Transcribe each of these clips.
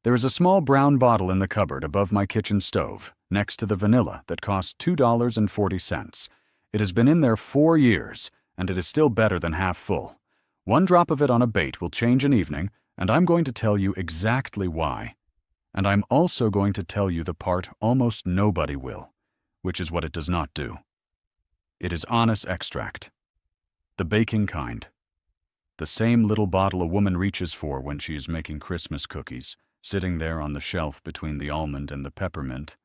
There is a small brown bottle in the cupboard above my kitchen stove, next to the vanilla that costs $2.40. It has been in there 4 years, and it is still better than half full. One drop of it on a bait will change an evening, and I'm going to tell you exactly why. And I'm also going to tell you the part almost nobody will, which is what it does not do. It is anise extract. The baking kind. The same little bottle a woman reaches for when she is making Christmas cookies, sitting there on the shelf between the almond and the peppermint,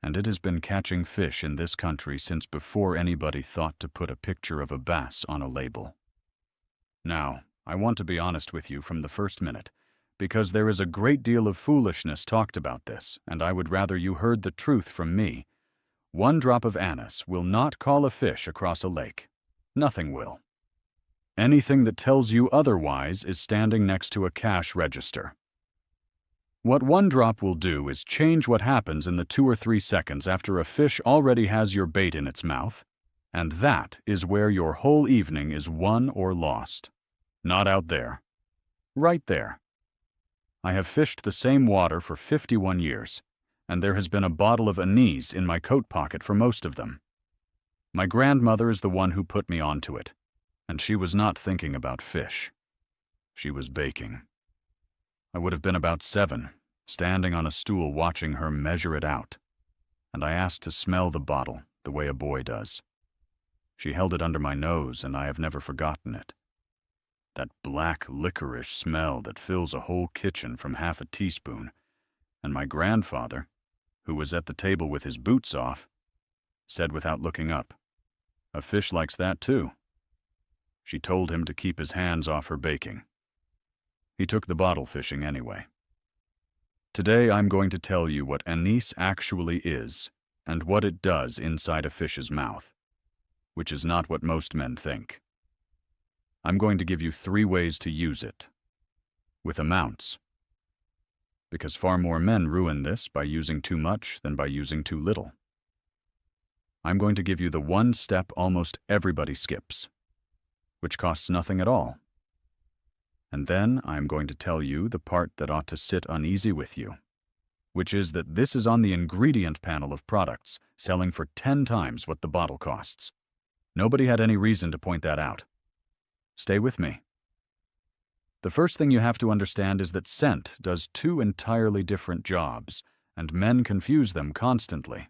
and it has been catching fish in this country since before anybody thought to put a picture of a bass on a label. Now, I want to be honest with you from the first minute, because there is a great deal of foolishness talked about this, and I would rather you heard the truth from me. 1 drop of anise will not call a fish across a lake. Nothing will. Anything that tells you otherwise is standing next to a cash register. What 1 drop will do is change what happens in the 2 or 3 seconds after a fish already has your bait in its mouth, and that is where your whole evening is won or lost. Not out there. Right there. I have fished the same water for 51 years, and there has been a bottle of anise in my coat pocket for most of them. My grandmother is the one who put me onto it, and she was not thinking about fish. She was baking. I would have been about 7, standing on a stool watching her measure it out, and I asked to smell the bottle the way a boy does. She held it under my nose, and I have never forgotten it. That black licorice smell that fills a whole kitchen from half a teaspoon, and my grandfather, who was at the table with his boots off, said without looking up, "A fish likes that too." She told him to keep his hands off her baking. He took the bottle fishing anyway. Today I'm going to tell you what anise actually is and what it does inside a fish's mouth, which is not what most men think. I'm going to give you 3 ways to use it. With amounts. Because far more men ruin this by using too much than by using too little. I'm going to give you the 1 step almost everybody skips, which costs nothing at all. And then I'm going to tell you the part that ought to sit uneasy with you, which is that this is on the ingredient panel of products selling for 10 times what the bottle costs. Nobody had any reason to point that out. Stay with me. The first thing you have to understand is that scent does 2 entirely different jobs, and men confuse them constantly.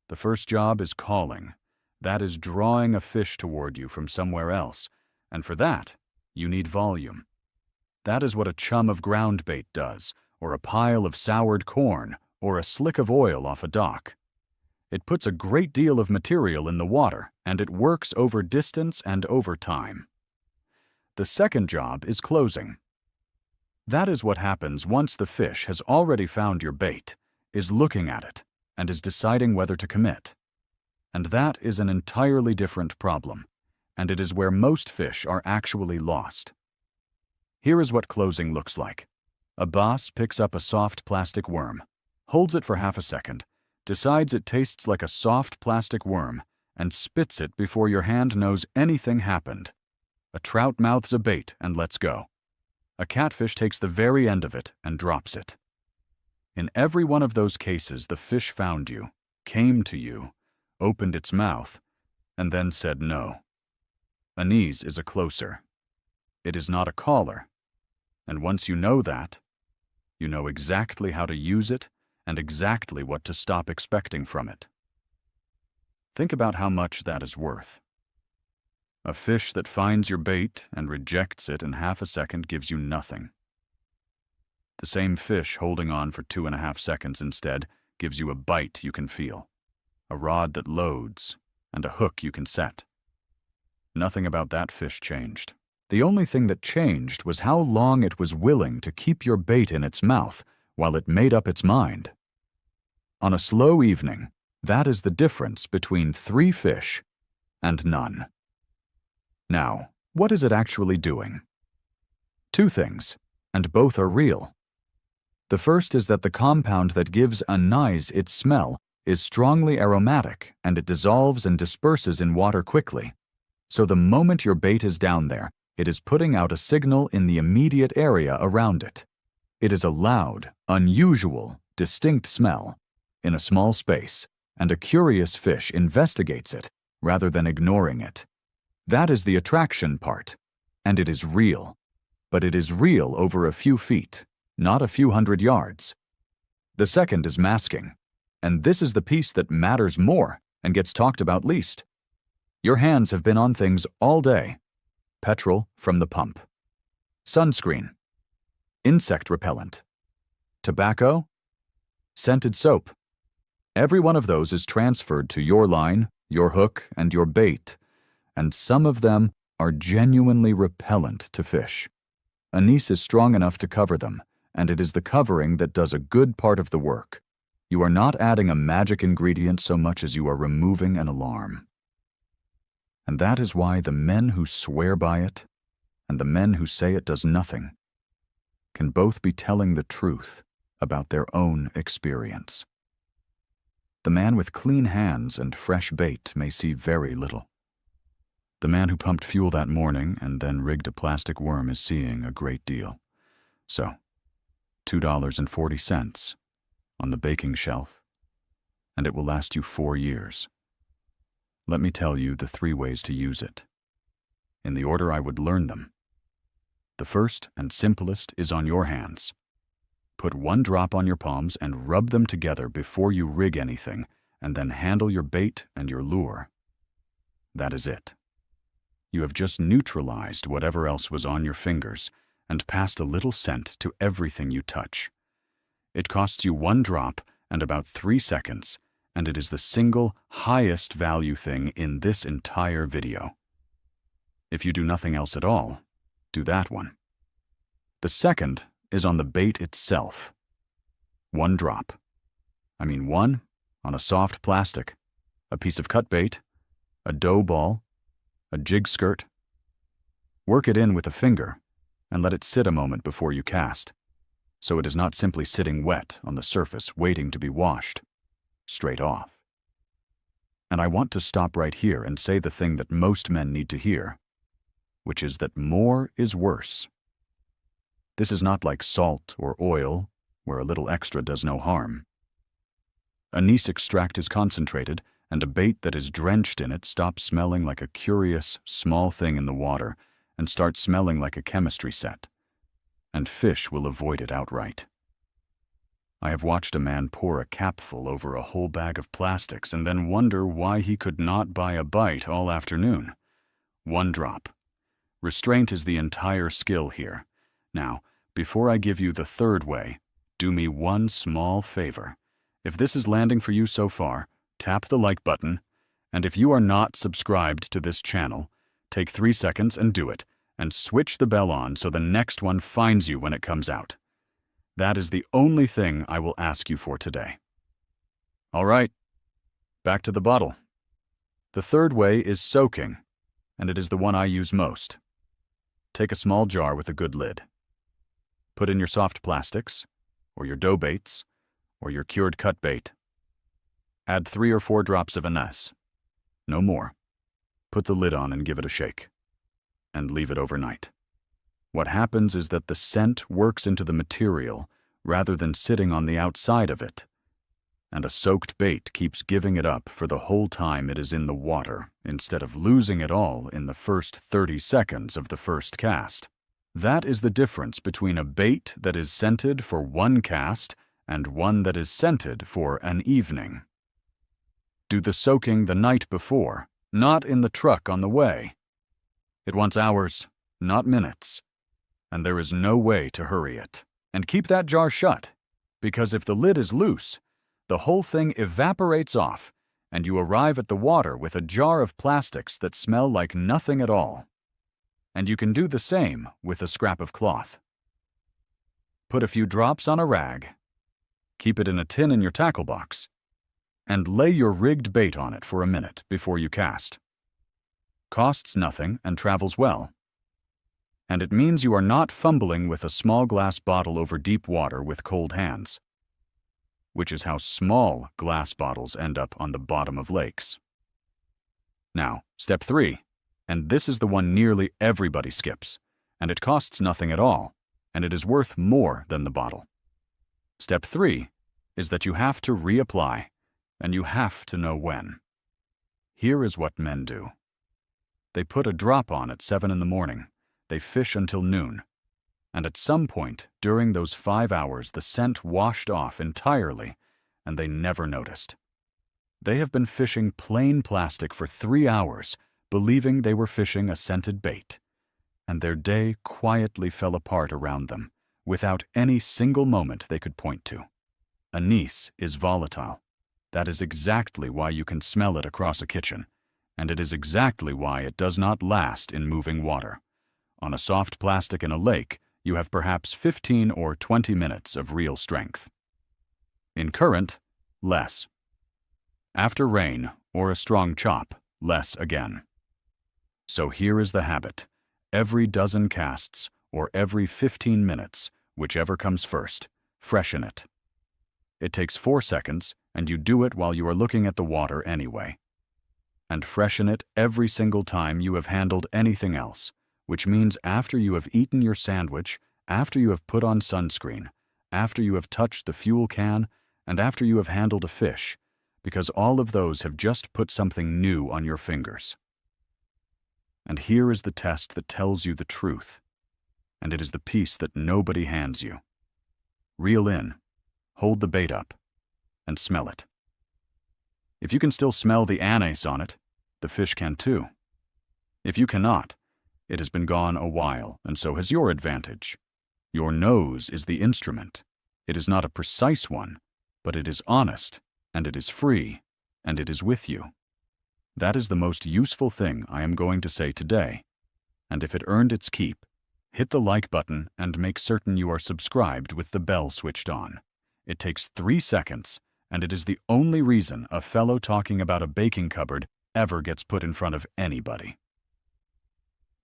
The first job is calling. That is drawing a fish toward you from somewhere else, and for that, you need volume. That is what a chum of ground bait does, or a pile of soured corn, or a slick of oil off a dock. It puts a great deal of material in the water, and it works over distance and over time. The second job is closing. That is what happens once the fish has already found your bait, is looking at it, and is deciding whether to commit. And that is an entirely different problem, and it is where most fish are actually lost. Here is what closing looks like. A bass picks up a soft plastic worm, holds it for half a second, decides it tastes like a soft plastic worm, and spits it before your hand knows anything happened. A trout mouths a bait and lets go. A catfish takes the very end of it and drops it. In every one of those cases, the fish found you, came to you, opened its mouth, and then said no. Anise is a closer. It is not a caller. And once you know that, you know exactly how to use it and exactly what to stop expecting from it. Think about how much that is worth. A fish that finds your bait and rejects it in half a second gives you nothing. The same fish holding on for 2.5 seconds instead gives you a bite you can feel, a rod that loads, and a hook you can set. Nothing about that fish changed. The only thing that changed was how long it was willing to keep your bait in its mouth while it made up its mind. On a slow evening, that is the difference between 3 fish and none. Now, what is it actually doing? 2 things, and both are real. The first is that the compound that gives anise its smell is strongly aromatic, and it dissolves and disperses in water quickly. So the moment your bait is down there, it is putting out a signal in the immediate area around it. It is a loud, unusual, distinct smell in a small space, and a curious fish investigates it rather than ignoring it. That is the attraction part, and it is real. But it is real over a few feet, not a few hundred yards. The second is masking, and this is the piece that matters more and gets talked about least. Your hands have been on things all day. Petrol from the pump. Sunscreen. Insect repellent. Tobacco. Scented soap. Every one of those is transferred to your line, your hook, and your bait, and some of them are genuinely repellent to fish. Anise is strong enough to cover them, and it is the covering that does a good part of the work. You are not adding a magic ingredient so much as you are removing an alarm. And that is why the men who swear by it and the men who say it does nothing can both be telling the truth about their own experience. The man with clean hands and fresh bait may see very little. The man who pumped fuel that morning and then rigged a plastic worm is seeing a great deal. So, $2.40 on the baking shelf, and it will last you 4 years. Let me tell you the 3 ways to use it, in the order I would learn them. The first and simplest is on your hands. Put 1 drop on your palms and rub them together before you rig anything, and then handle your bait and your lure. That is it. You have just neutralized whatever else was on your fingers and passed a little scent to everything you touch. It costs you 1 drop and about 3 seconds, and it is the single highest value thing in this entire video. If you do nothing else at all, do that one. The second is on the bait itself. 1 drop. I mean 1 on a soft plastic, a piece of cut bait, a dough ball, a jig skirt. Work it in with a finger and let it sit a moment before you cast, so it is not simply sitting wet on the surface waiting to be washed, straight off. And I want to stop right here and say the thing that most men need to hear, which is that more is worse. This is not like salt or oil, where a little extra does no harm. Anise extract is concentrated, and a bait that is drenched in it stops smelling like a curious, small thing in the water and starts smelling like a chemistry set. And fish will avoid it outright. I have watched a man pour a capful over a whole bag of plastics and then wonder why he could not buy a bite all afternoon. 1 drop. Restraint is the entire skill here. Now, before I give you the third way, do me one small favor. If this is landing for you so far, tap the like button, and if you are not subscribed to this channel, take 3 seconds and do it, and switch the bell on so the next one finds you when it comes out. That is the only thing I will ask you for today. All right, back to the bottle. The third way is soaking, and it is the one I use most. Take a small jar with a good lid. Put in your soft plastics, or your dough baits, or your cured cut bait. Add 3 or 4 drops of anise. No more. Put the lid on and give it a shake. And leave it overnight. What happens is that the scent works into the material rather than sitting on the outside of it. And a soaked bait keeps giving it up for the whole time it is in the water, instead of losing it all in the first 30 seconds of the first cast. That is the difference between a bait that is scented for 1 cast and one that is scented for an evening. Do the soaking the night before, not in the truck on the way. It wants hours, not minutes, and there is no way to hurry it. And keep that jar shut, because if the lid is loose, the whole thing evaporates off, and you arrive at the water with a jar of plastics that smell like nothing at all. And you can do the same with a scrap of cloth. Put a few drops on a rag, keep it in a tin in your tackle box, and lay your rigged bait on it for a minute before you cast. Costs nothing and travels well. And it means you are not fumbling with a small glass bottle over deep water with cold hands, which is how small glass bottles end up on the bottom of lakes. Now, step 3, and this is the one nearly everybody skips, and it costs nothing at all, and it is worth more than the bottle. Step 3 is that you have to reapply, and you have to know when. Here is what men do. They put a drop on at 7 in the morning, they fish until noon, and at some point during those 5 hours the scent washed off entirely, and they never noticed. They have been fishing plain plastic for 3 hours, believing they were fishing a scented bait, and their day quietly fell apart around them, without any single moment they could point to. Anise is volatile. That is exactly why you can smell it across a kitchen, and it is exactly why it does not last in moving water. On a soft plastic in a lake, you have perhaps 15 or 20 minutes of real strength. In current, less. After rain or a strong chop, less again. So here is the habit. Every dozen casts, or every 15 minutes, whichever comes first, freshen it. It takes 4 seconds, and you do it while you are looking at the water anyway. And freshen it every single time you have handled anything else, which means after you have eaten your sandwich, after you have put on sunscreen, after you have touched the fuel can, and after you have handled a fish, because all of those have just put something new on your fingers. And here is the test that tells you the truth, and it is the piece that nobody hands you. Reel in, hold the bait up, and smell it. If you can still smell the anise on it, the fish can too. If you cannot, it has been gone a while, and so has your advantage. Your nose is the instrument. It is not a precise one, but it is honest, and it is free, and it is with you. That is the most useful thing I am going to say today, and if it earned its keep, hit the like button and make certain you are subscribed with the bell switched on. It takes 3 seconds, and it is the only reason a fellow talking about a baking cupboard ever gets put in front of anybody.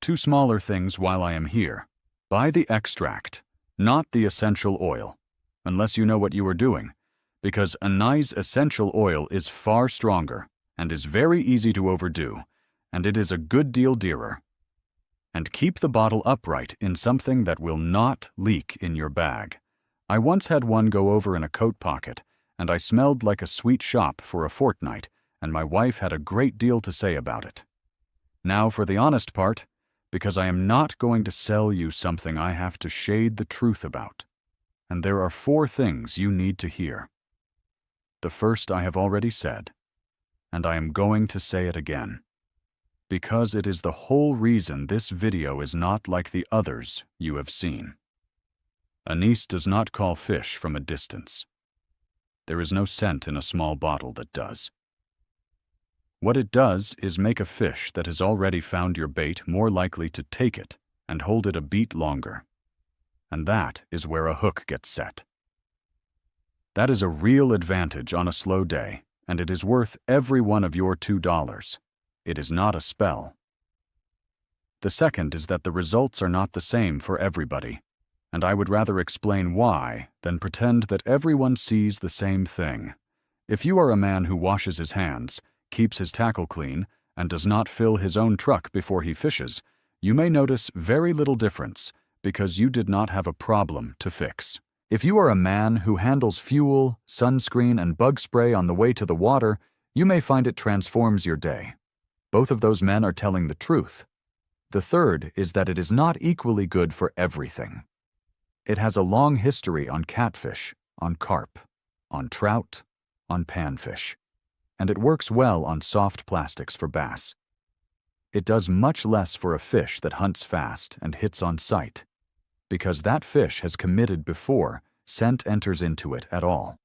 2 smaller things while I am here. Buy the extract, not the essential oil, unless you know what you are doing, because anise essential oil is far stronger and is very easy to overdo, and it is a good deal dearer. And keep the bottle upright in something that will not leak in your bag. I once had one go over in a coat pocket, and I smelled like a sweet shop for a fortnight, and my wife had a great deal to say about it. Now for the honest part, because I am not going to sell you something I have to shade the truth about. And there are 4 things you need to hear. The first I have already said, and I am going to say it again, because it is the whole reason this video is not like the others you have seen. Anise does not call fish from a distance. There is no scent in a small bottle that does. What it does is make a fish that has already found your bait more likely to take it and hold it a beat longer. And that is where a hook gets set. That is a real advantage on a slow day, and it is worth every one of your $2. It is not a spell. The second is that the results are not the same for everybody, and I would rather explain why than pretend that everyone sees the same thing. If you are a man who washes his hands, keeps his tackle clean, and does not fill his own truck before he fishes, you may notice very little difference because you did not have a problem to fix. If you are a man who handles fuel, sunscreen, and bug spray on the way to the water, you may find it transforms your day. Both of those men are telling the truth. The third is that it is not equally good for everything. It has a long history on catfish, on carp, on trout, on panfish, and it works well on soft plastics for bass. It does much less for a fish that hunts fast and hits on sight, because that fish has committed before scent enters into it at all.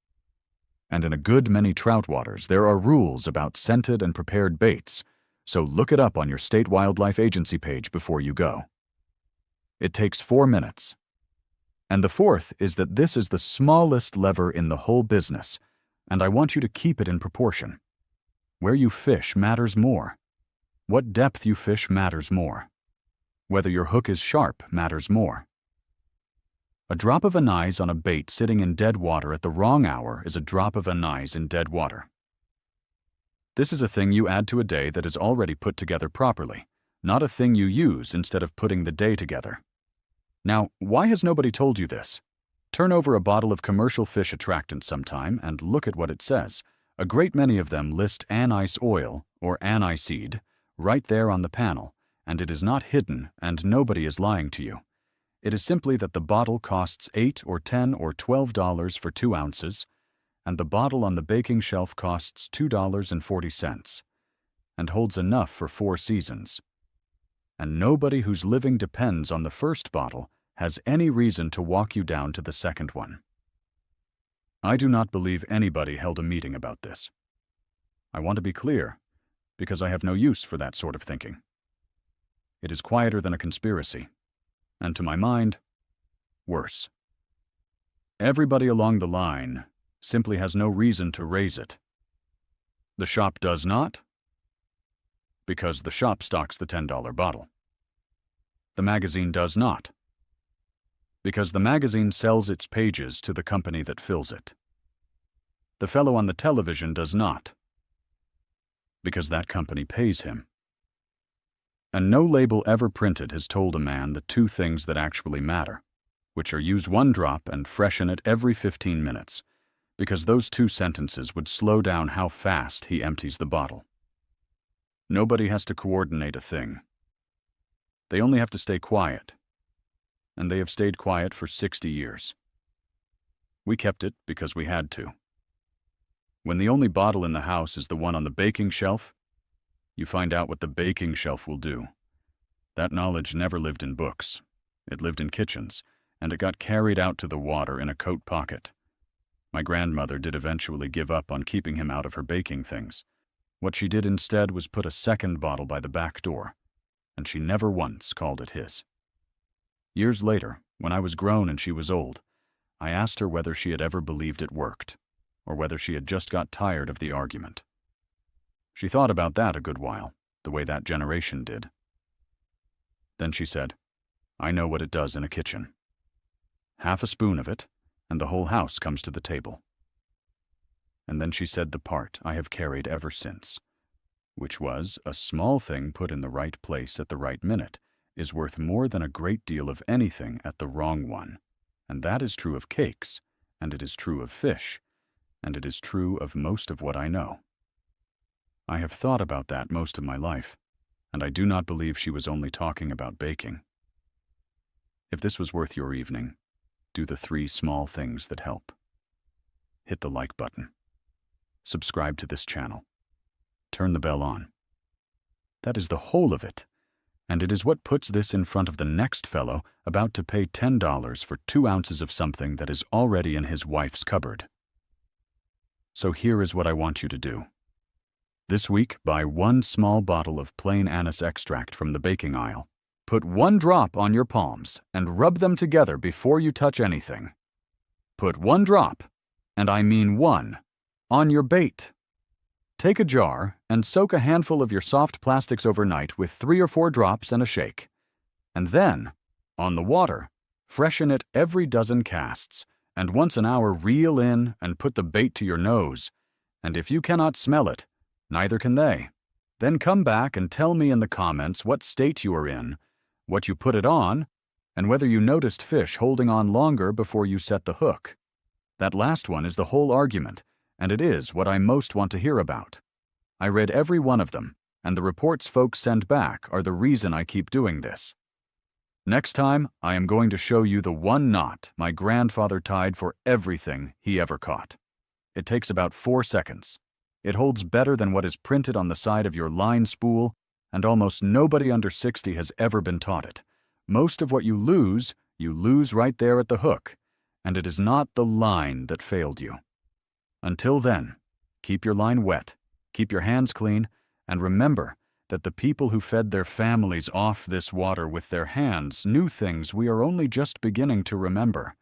And in a good many trout waters, there are rules about scented and prepared baits, so look it up on your state wildlife agency page before you go. It takes 4 minutes. And the fourth is that this is the smallest lever in the whole business, and I want you to keep it in proportion. Where you fish matters more. What depth you fish matters more. Whether your hook is sharp matters more. A drop of anise on a bait sitting in dead water at the wrong hour is a drop of anise in dead water. This is a thing you add to a day that is already put together properly, not a thing you use instead of putting the day together. Now, why has nobody told you this? Turn over a bottle of commercial fish attractant sometime and look at what it says. A great many of them list anise oil or aniseed right there on the panel, and it is not hidden and nobody is lying to you. It is simply that the bottle costs $8 or $10 or $12 for 2 ounces, and the bottle on the baking shelf costs $2.40 and holds enough for 4 seasons. And nobody whose living depends on the first bottle has any reason to walk you down to the second one. I do not believe anybody held a meeting about this. I want to be clear, because I have no use for that sort of thinking. It is quieter than a conspiracy, and to my mind, worse. Everybody along the line simply has no reason to raise it. The shop does not, because the shop stocks the $10 bottle. The magazine does not, because the magazine sells its pages to the company that fills it. The fellow on the television does not, because that company pays him. And no label ever printed has told a man the 2 things that actually matter, which are use 1 drop and freshen it every 15 minutes, because those 2 sentences would slow down how fast he empties the bottle. Nobody has to coordinate a thing. They only have to stay quiet. And they have stayed quiet for 60 years. We kept it because we had to. When the only bottle in the house is the one on the baking shelf, you find out what the baking shelf will do. That knowledge never lived in books. It lived in kitchens, and it got carried out to the water in a coat pocket. My grandmother did eventually give up on keeping him out of her baking things. What she did instead was put a second bottle by the back door, and she never once called it his. Years later, when I was grown and she was old, I asked her whether she had ever believed it worked, or whether she had just got tired of the argument. She thought about that a good while, the way that generation did. Then she said, "I know what it does in a kitchen. Half a spoon of it, and the whole house comes to the table." And then she said the part I have carried ever since, which was, a small thing put in the right place at the right minute is worth more than a great deal of anything at the wrong one. And that is true of cakes, and it is true of fish, and it is true of most of what I know. I have thought about that most of my life, and I do not believe she was only talking about baking. If this was worth your evening, do the 3 small things that help. Hit the like button. Subscribe to this channel. Turn the bell on. That is the whole of it, and it is what puts this in front of the next fellow about to pay $10 for 2 ounces of something that is already in his wife's cupboard. So here is what I want you to do. This week, buy 1 small bottle of plain anise extract from the baking aisle. Put 1 drop on your palms and rub them together before you touch anything. Put 1 drop, and I mean 1, on your bait. Take a jar and soak a handful of your soft plastics overnight with 3 or 4 drops and a shake. And then, on the water, freshen it every dozen casts, and once an hour reel in and put the bait to your nose. And if you cannot smell it, neither can they. Then come back and tell me in the comments what state you are in, what you put it on, and whether you noticed fish holding on longer before you set the hook. That last one is the whole argument, and it is what I most want to hear about. I read every one of them, and the reports folks send back are the reason I keep doing this. Next time, I am going to show you the 1 knot my grandfather tied for everything he ever caught. It takes about 4 seconds. It holds better than what is printed on the side of your line spool, and almost nobody under 60 has ever been taught it. Most of what you lose right there at the hook, and it is not the line that failed you. Until then, keep your line wet, keep your hands clean, and remember that the people who fed their families off this water with their hands knew things we are only just beginning to remember.